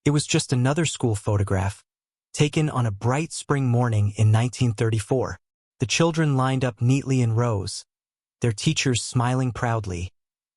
It was just another school photograph, taken on a bright spring morning in 1934. The children lined up neatly in rows, their teachers smiling proudly,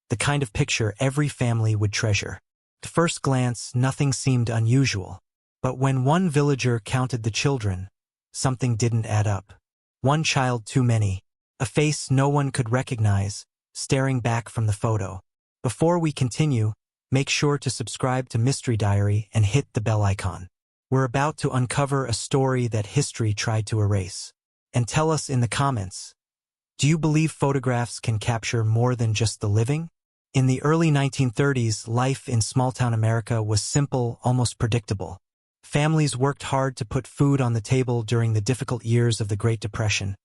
the kind of picture every family would treasure. At first glance, nothing seemed unusual. But when one villager counted the children, something didn't add up. One child too many, a face no one could recognize, staring back from the photo. Before we continue, make sure to subscribe to Mystery Diary and hit the bell icon. We're about to uncover a story that history tried to erase. And tell us in the comments, do you believe photographs can capture more than just the living? In the early 1930s, life in small-town America was simple, almost predictable. Families worked hard to put food on the table during the difficult years of the Great Depression,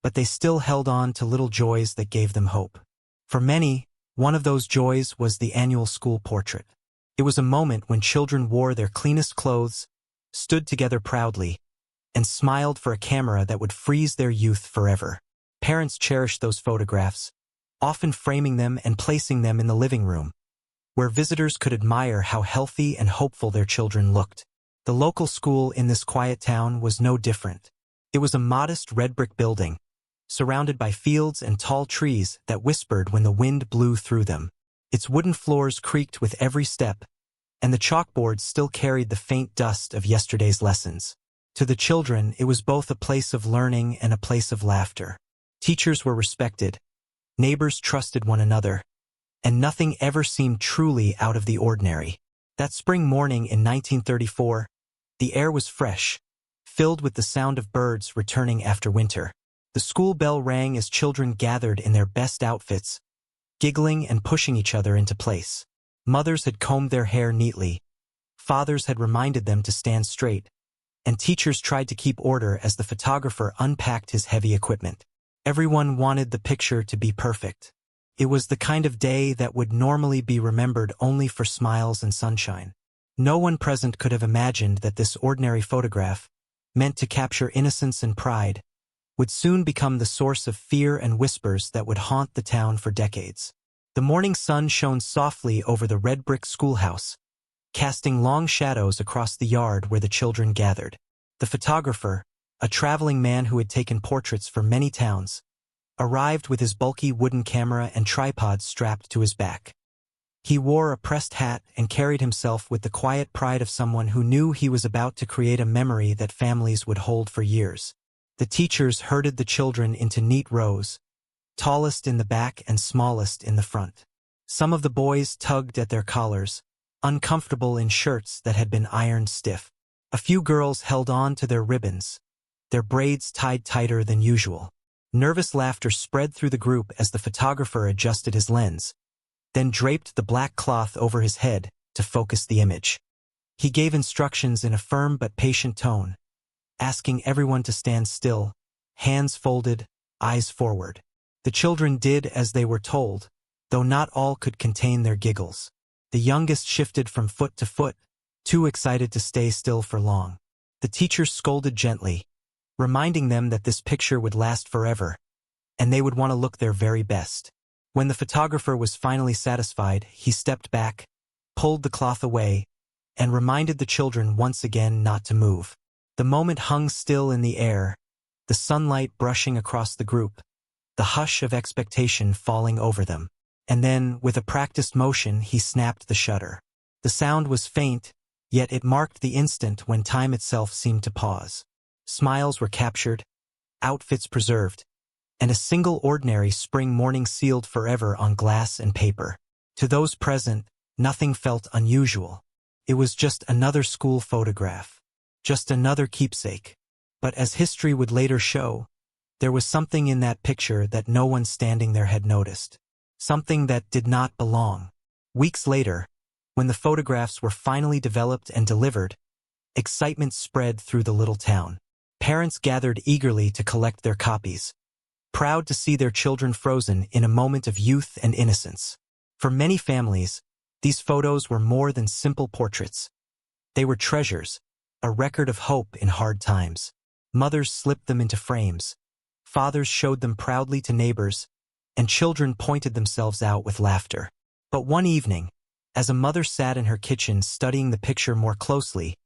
but they still held on to little joys that gave them hope. For many, one of those joys was the annual school portrait. It was a moment when children wore their cleanest clothes, stood together proudly, and smiled for a camera that would freeze their youth forever. Parents cherished those photographs, often framing them and placing them in the living room, where visitors could admire how healthy and hopeful their children looked. The local school in this quiet town was no different. It was a modest red brick building, surrounded by fields and tall trees that whispered when the wind blew through them. Its wooden floors creaked with every step, and the chalkboard still carried the faint dust of yesterday's lessons. To the children, it was both a place of learning and a place of laughter. Teachers were respected, neighbors trusted one another, and nothing ever seemed truly out of the ordinary. That spring morning in 1934, the air was fresh, filled with the sound of birds returning after winter. The school bell rang as children gathered in their best outfits, giggling and pushing each other into place. Mothers had combed their hair neatly, fathers had reminded them to stand straight, and teachers tried to keep order as the photographer unpacked his heavy equipment. Everyone wanted the picture to be perfect. It was the kind of day that would normally be remembered only for smiles and sunshine. No one present could have imagined that this ordinary photograph, meant to capture innocence and pride, would soon become the source of fear and whispers that would haunt the town for decades. The morning sun shone softly over the red brick schoolhouse, casting long shadows across the yard where the children gathered. The photographer, a traveling man who had taken portraits for many towns, arrived with his bulky wooden camera and tripod strapped to his back. He wore a pressed hat and carried himself with the quiet pride of someone who knew he was about to create a memory that families would hold for years. The teachers herded the children into neat rows, tallest in the back and smallest in the front. Some of the boys tugged at their collars, uncomfortable in shirts that had been ironed stiff. A few girls held on to their ribbons, their braids tied tighter than usual. Nervous laughter spread through the group as the photographer adjusted his lens, then draped the black cloth over his head to focus the image. He gave instructions in a firm but patient tone, asking everyone to stand still, hands folded, eyes forward. The children did as they were told, though not all could contain their giggles. The youngest shifted from foot to foot, too excited to stay still for long. The teacher scolded gently, reminding them that this picture would last forever, and they would want to look their very best. When the photographer was finally satisfied, he stepped back, pulled the cloth away, and reminded the children once again not to move. The moment hung still in the air, the sunlight brushing across the group, the hush of expectation falling over them. And then, with a practiced motion, he snapped the shutter. The sound was faint, yet it marked the instant when time itself seemed to pause. Smiles were captured, outfits preserved, and a single ordinary spring morning sealed forever on glass and paper. To those present, nothing felt unusual. It was just another school photograph, just another keepsake. But as history would later show, there was something in that picture that no one standing there had noticed. Something that did not belong. Weeks later, when the photographs were finally developed and delivered, excitement spread through the little town. Parents gathered eagerly to collect their copies, proud to see their children frozen in a moment of youth and innocence. For many families, these photos were more than simple portraits. They were treasures, a record of hope in hard times. Mothers slipped them into frames, fathers showed them proudly to neighbors, and children pointed themselves out with laughter. But one evening, As a mother sat in her kitchen studying the picture more closely,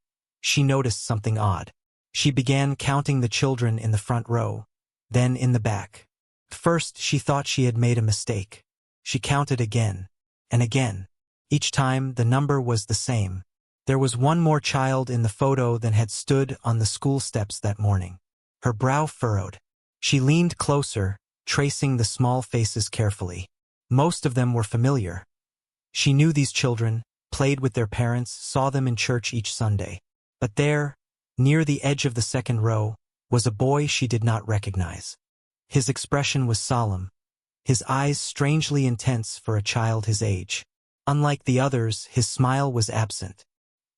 she noticed something odd. She began counting the children in the front row, then in the back. First, she thought she had made a mistake. She counted again and again. Each time, the number was the same. There was one more child in the photo than had stood on the school steps that morning. Her brow furrowed. She leaned closer, tracing the small faces carefully. Most of them were familiar. She knew these children, played with their parents, saw them in church each Sunday. But there, near the edge of the second row, was a boy she did not recognize. His expression was solemn, his eyes strangely intense for a child his age. Unlike the others, his smile was absent.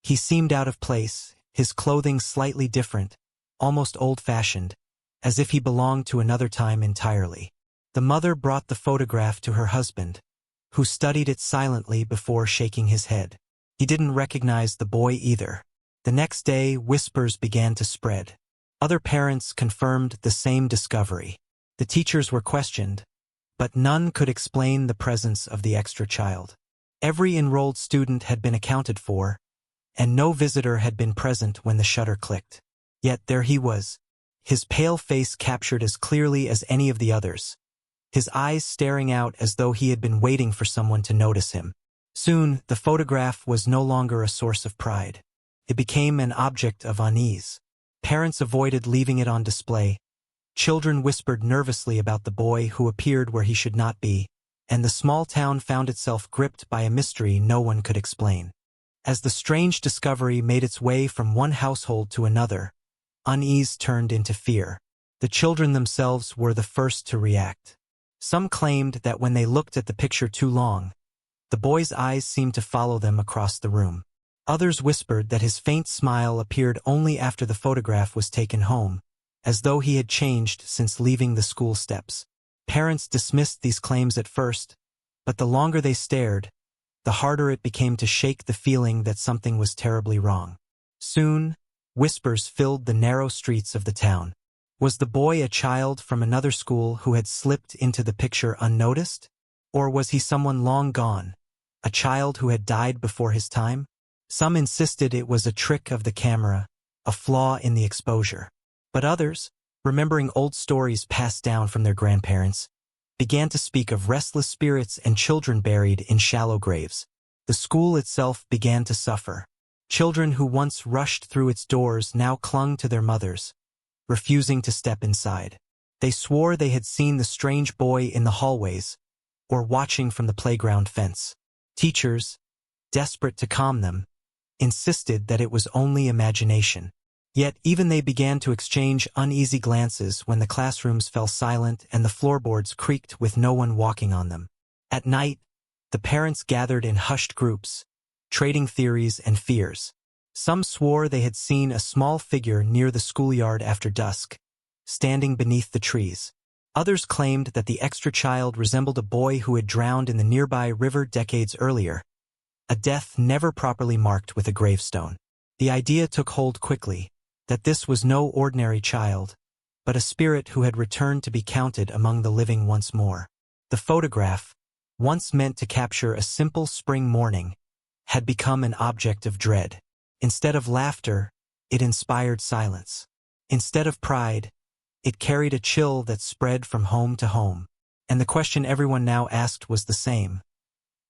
He seemed out of place, his clothing slightly different, almost old-fashioned, as if he belonged to another time entirely. The mother brought the photograph to her husband, who studied it silently before shaking his head. He didn't recognize the boy either. The next day, whispers began to spread. Other parents confirmed the same discovery. The teachers were questioned, but none could explain the presence of the extra child. Every enrolled student had been accounted for, and no visitor had been present when the shutter clicked. Yet there he was, his pale face captured as clearly as any of the others, his eyes staring out as though he had been waiting for someone to notice him. Soon, the photograph was no longer a source of pride. It became an object of unease. Parents avoided leaving it on display. Children whispered nervously about the boy who appeared where he should not be, and the small town found itself gripped by a mystery no one could explain. As the strange discovery made its way from one household to another, unease turned into fear. The children themselves were the first to react. Some claimed that when they looked at the picture too long, the boy's eyes seemed to follow them across the room. Others whispered that his faint smile appeared only after the photograph was taken home, as though he had changed since leaving the school steps. Parents dismissed these claims at first, but the longer they stared, the harder it became to shake the feeling that something was terribly wrong. Soon, whispers filled the narrow streets of the town. Was the boy a child from another school who had slipped into the picture unnoticed? Or was he someone long gone, a child who had died before his time? Some insisted it was a trick of the camera, a flaw in the exposure. But others, remembering old stories passed down from their grandparents, began to speak of restless spirits and children buried in shallow graves. The school itself began to suffer. Children who once rushed through its doors now clung to their mothers, refusing to step inside. They swore they had seen the strange boy in the hallways, or watching from the playground fence. Teachers, desperate to calm them, insisted that it was only imagination. Yet even they began to exchange uneasy glances when the classrooms fell silent and the floorboards creaked with no one walking on them. At night, the parents gathered in hushed groups, trading theories and fears. Some swore they had seen a small figure near the schoolyard after dusk, standing beneath the trees. Others claimed that the extra child resembled a boy who had drowned in the nearby river decades earlier, a death never properly marked with a gravestone. The idea took hold quickly, that this was no ordinary child, but a spirit who had returned to be counted among the living once more. The photograph, once meant to capture a simple spring morning, had become an object of dread. Instead of laughter, it inspired silence. Instead of pride, it carried a chill that spread from home to home. And the question everyone now asked was the same.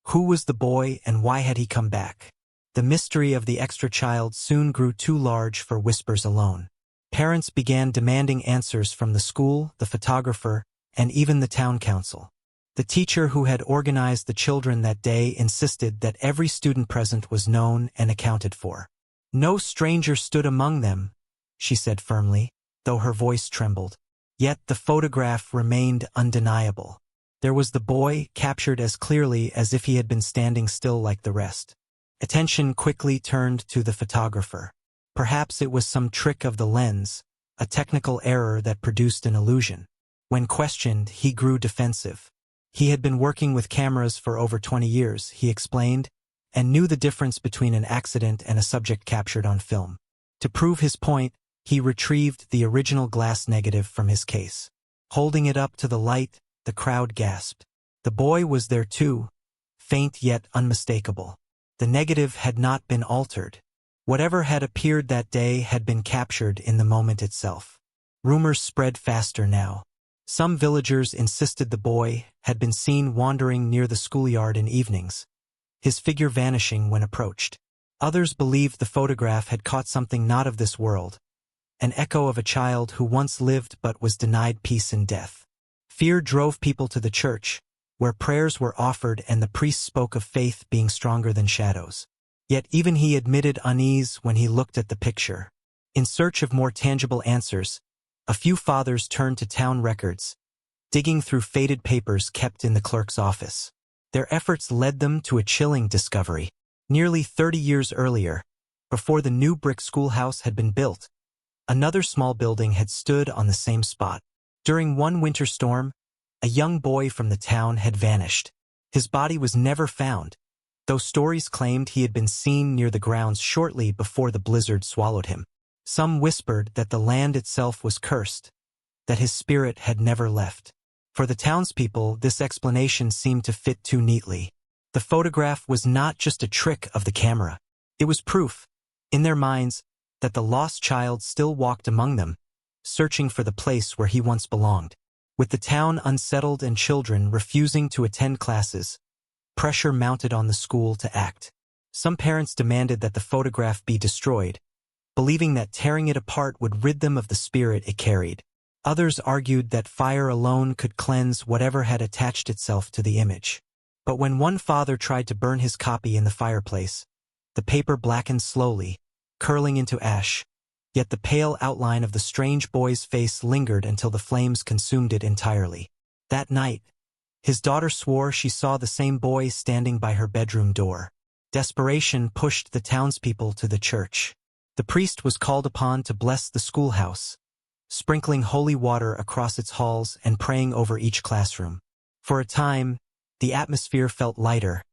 Who was the boy and why had he come back? The mystery of the extra child soon grew too large for whispers alone. Parents began demanding answers from the school, the photographer, and even the town council. The teacher who had organized the children that day insisted that every student present was known and accounted for. No stranger stood among them, she said firmly, though her voice trembled. Yet the photograph remained undeniable. There was the boy, captured as clearly as if he had been standing still like the rest. Attention quickly turned to the photographer. Perhaps it was some trick of the lens, a technical error that produced an illusion. When questioned, he grew defensive. He had been working with cameras for over 20 years, he explained, and knew the difference between an accident and a subject captured on film. To prove his point, he retrieved the original glass negative from his case. Holding it up to the light, the crowd gasped. The boy was there too, faint yet unmistakable. The negative had not been altered. Whatever had appeared that day had been captured in the moment itself. Rumors spread faster now. Some villagers insisted the boy had been seen wandering near the schoolyard in evenings, his figure vanishing when approached. Others believed the photograph had caught something not of this world, an echo of a child who once lived but was denied peace in death. Fear drove people to the church, where prayers were offered and the priest spoke of faith being stronger than shadows. Yet even he admitted unease when he looked at the picture. In search of more tangible answers, a few fathers turned to town records, digging through faded papers kept in the clerk's office. Their efforts led them to a chilling discovery. Nearly 30 years earlier, before the new brick schoolhouse had been built, another small building had stood on the same spot. During one winter storm, a young boy from the town had vanished. His body was never found, though stories claimed he had been seen near the grounds shortly before the blizzard swallowed him. Some whispered that the land itself was cursed, that his spirit had never left. For the townspeople, this explanation seemed to fit too neatly. The photograph was not just a trick of the camera. It was proof, in their minds, that the lost child still walked among them, searching for the place where he once belonged. With the town unsettled and children refusing to attend classes, pressure mounted on the school to act. Some parents demanded that the photograph be destroyed, believing that tearing it apart would rid them of the spirit it carried. Others argued that fire alone could cleanse whatever had attached itself to the image. But when one father tried to burn his copy in the fireplace, the paper blackened slowly, curling into ash, yet the pale outline of the strange boy's face lingered until the flames consumed it entirely. That night, his daughter swore she saw the same boy standing by her bedroom door. Desperation pushed the townspeople to the church. The priest was called upon to bless the schoolhouse, sprinkling holy water across its halls and praying over each classroom. For a time, the atmosphere felt lighter,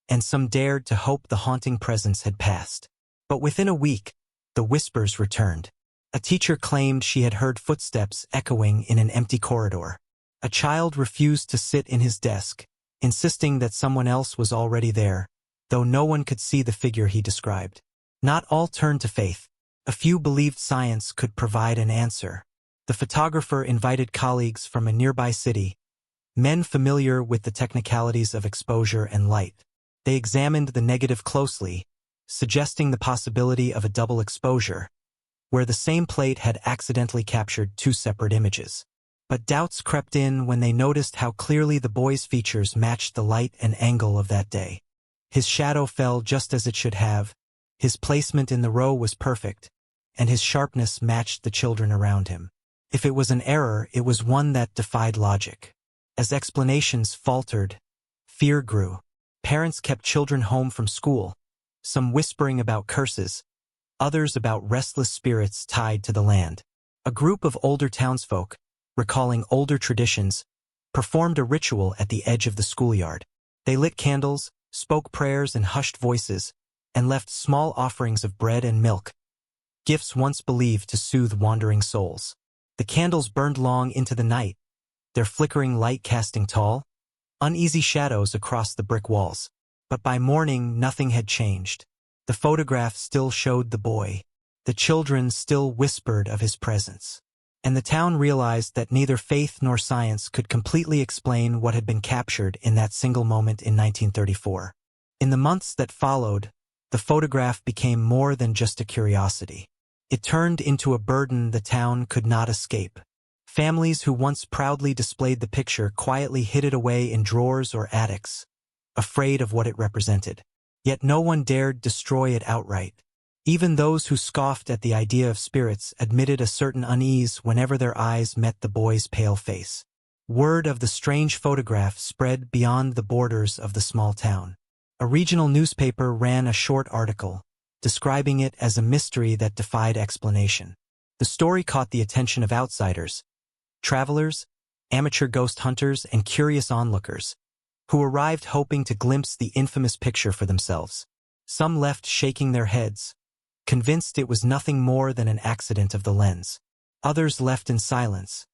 and some dared to hope the haunting presence had passed. But within a week, the whispers returned. A teacher claimed she had heard footsteps echoing in an empty corridor. A child refused to sit in his desk, insisting that someone else was already there, though no one could see the figure he described. Not all turned to faith. A few believed science could provide an answer. The photographer invited colleagues from a nearby city, men familiar with the technicalities of exposure and light. They examined the negative closely, suggesting the possibility of a double exposure, where the same plate had accidentally captured two separate images. But doubts crept in when they noticed how clearly the boy's features matched the light and angle of that day. His shadow fell just as it should have, his placement in the row was perfect, and his sharpness matched the children around him. If it was an error, it was one that defied logic. As explanations faltered, fear grew. Parents kept children home from school, some whispering about curses, others about restless spirits tied to the land. A group of older townsfolk, recalling older traditions, performed a ritual at the edge of the schoolyard. They lit candles, spoke prayers in hushed voices, and left small offerings of bread and milk, gifts once believed to soothe wandering souls. The candles burned long into the night, their flickering light casting tall, uneasy shadows across the brick walls. But by morning, nothing had changed. The photograph still showed the boy. The children still whispered of his presence. And the town realized that neither faith nor science could completely explain what had been captured in that single moment in 1934. In the months that followed, the photograph became more than just a curiosity. It turned into a burden the town could not escape. Families who once proudly displayed the picture quietly hid it away in drawers or attics, afraid of what it represented. Yet no one dared destroy it outright. Even those who scoffed at the idea of spirits admitted a certain unease whenever their eyes met the boy's pale face. Word of the strange photograph spread beyond the borders of the small town. A regional newspaper ran a short article, describing it as a mystery that defied explanation. The story caught the attention of outsiders, travelers, amateur ghost hunters, and curious onlookers, who arrived hoping to glimpse the infamous picture for themselves. Some left shaking their heads, convinced it was nothing more than an accident of the lens. Others left in silence,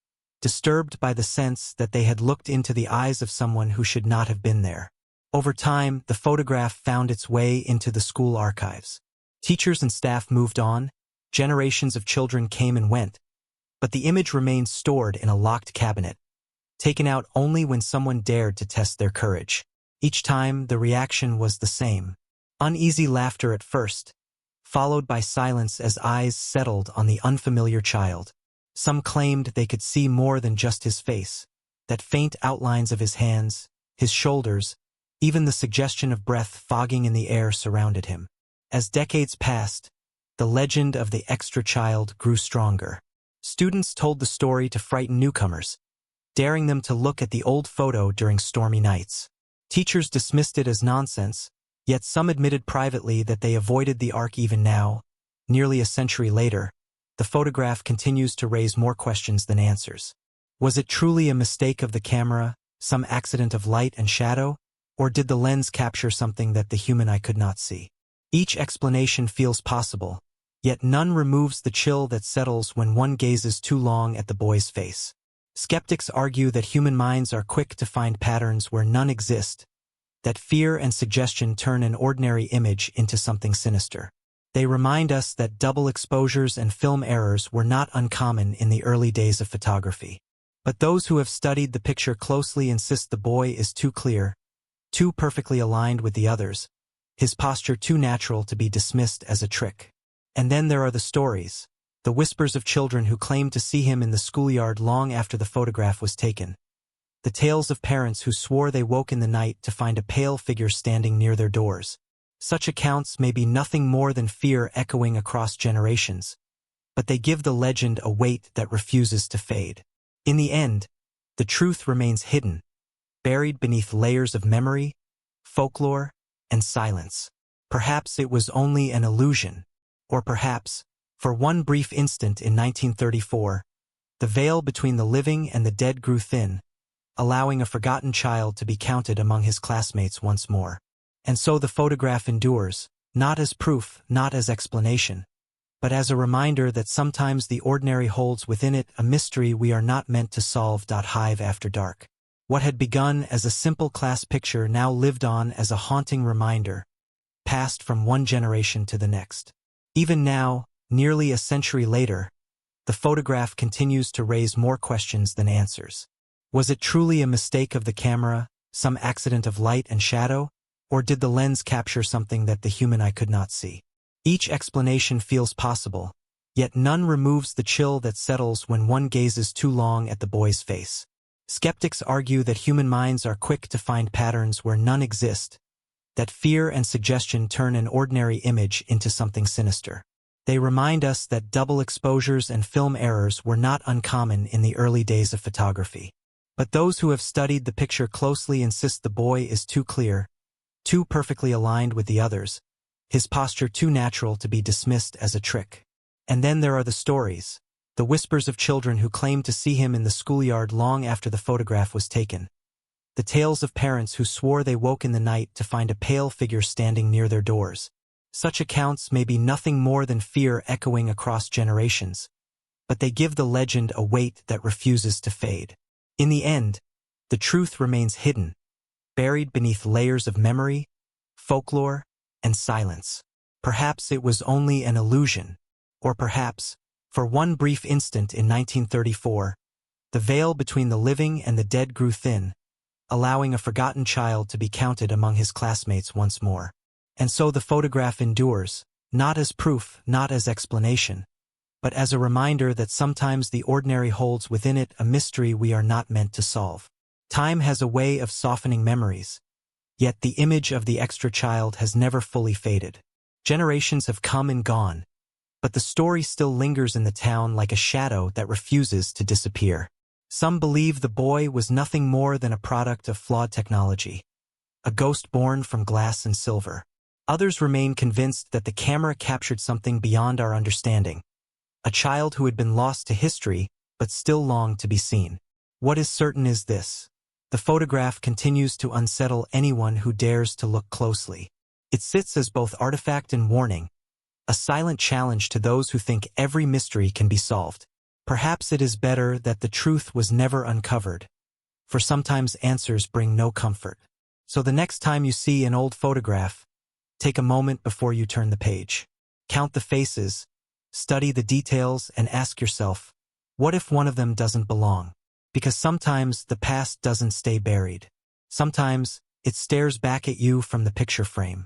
disturbed by the sense that they had looked into the eyes of someone who should not have been there. Over time, the photograph found its way into the school archives. Teachers and staff moved on, generations of children came and went, but the image remained stored in a locked cabinet, taken out only when someone dared to test their courage. Each time, the reaction was the same. Uneasy laughter at first, followed by silence as eyes settled on the unfamiliar child. Some claimed they could see more than just his face, that faint outlines of his hands, his shoulders, even the suggestion of breath fogging in the air surrounded him. As decades passed, the legend of the extra child grew stronger. Students told the story to frighten newcomers, daring them to look at the old photo during stormy nights. Teachers dismissed it as nonsense, yet some admitted privately that they avoided the ark. Even now, nearly a century later, the photograph continues to raise more questions than answers. Was it truly a mistake of the camera, some accident of light and shadow, or did the lens capture something that the human eye could not see? Each explanation feels possible, yet none removes the chill that settles when one gazes too long at the boy's face. Skeptics argue that human minds are quick to find patterns where none exist, that fear and suggestion turn an ordinary image into something sinister. They remind us that double exposures and film errors were not uncommon in the early days of photography. But those who have studied the picture closely insist the boy is too clear, too perfectly aligned with the others, his posture too natural to be dismissed as a trick. And then there are the stories, the whispers of children who claimed to see him in the schoolyard long after the photograph was taken. The tales of parents who swore they woke in the night to find a pale figure standing near their doors. Such accounts may be nothing more than fear echoing across generations, but they give the legend a weight that refuses to fade. In the end, the truth remains hidden, buried beneath layers of memory, folklore, and silence. Perhaps it was only an illusion, or perhaps, for one brief instant in 1934, the veil between the living and the dead grew thin, allowing a forgotten child to be counted among his classmates once more. And so the photograph endures, not as proof, not as explanation, but as a reminder that sometimes the ordinary holds within it a mystery we are not meant to solve. Hive After Dark. What had begun as a simple class picture now lived on as a haunting reminder, passed from one generation to the next. Even now, nearly a century later, the photograph continues to raise more questions than answers. Was it truly a mistake of the camera, some accident of light and shadow, or did the lens capture something that the human eye could not see? Each explanation feels possible, yet none removes the chill that settles when one gazes too long at the boy's face. Skeptics argue that human minds are quick to find patterns where none exist, that fear and suggestion turn an ordinary image into something sinister. They remind us that double exposures and film errors were not uncommon in the early days of photography. But those who have studied the picture closely insist the boy is too clear, too perfectly aligned with the others, his posture too natural to be dismissed as a trick. And then there are the stories, the whispers of children who claimed to see him in the schoolyard long after the photograph was taken. The tales of parents who swore they woke in the night to find a pale figure standing near their doors. Such accounts may be nothing more than fear echoing across generations, but they give the legend a weight that refuses to fade. In the end, the truth remains hidden, buried beneath layers of memory, folklore, and silence. Perhaps it was only an illusion, or perhaps, for one brief instant in 1934, the veil between the living and the dead grew thin, allowing a forgotten child to be counted among his classmates once more. And so the photograph endures, not as proof, not as explanation, but as a reminder that sometimes the ordinary holds within it a mystery we are not meant to solve. Time has a way of softening memories, yet the image of the extra child has never fully faded. Generations have come and gone, but the story still lingers in the town like a shadow that refuses to disappear. Some believe the boy was nothing more than a product of flawed technology, a ghost born from glass and silver. Others remain convinced that the camera captured something beyond our understanding, a child who had been lost to history but still longed to be seen. What is certain is this: the photograph continues to unsettle anyone who dares to look closely. It sits as both artifact and warning, a silent challenge to those who think every mystery can be solved. Perhaps it is better that the truth was never uncovered, for sometimes answers bring no comfort. So the next time you see an old photograph, take a moment before you turn the page. Count the faces, study the details, and ask yourself, what if one of them doesn't belong? Because sometimes the past doesn't stay buried. Sometimes it stares back at you from the picture frame.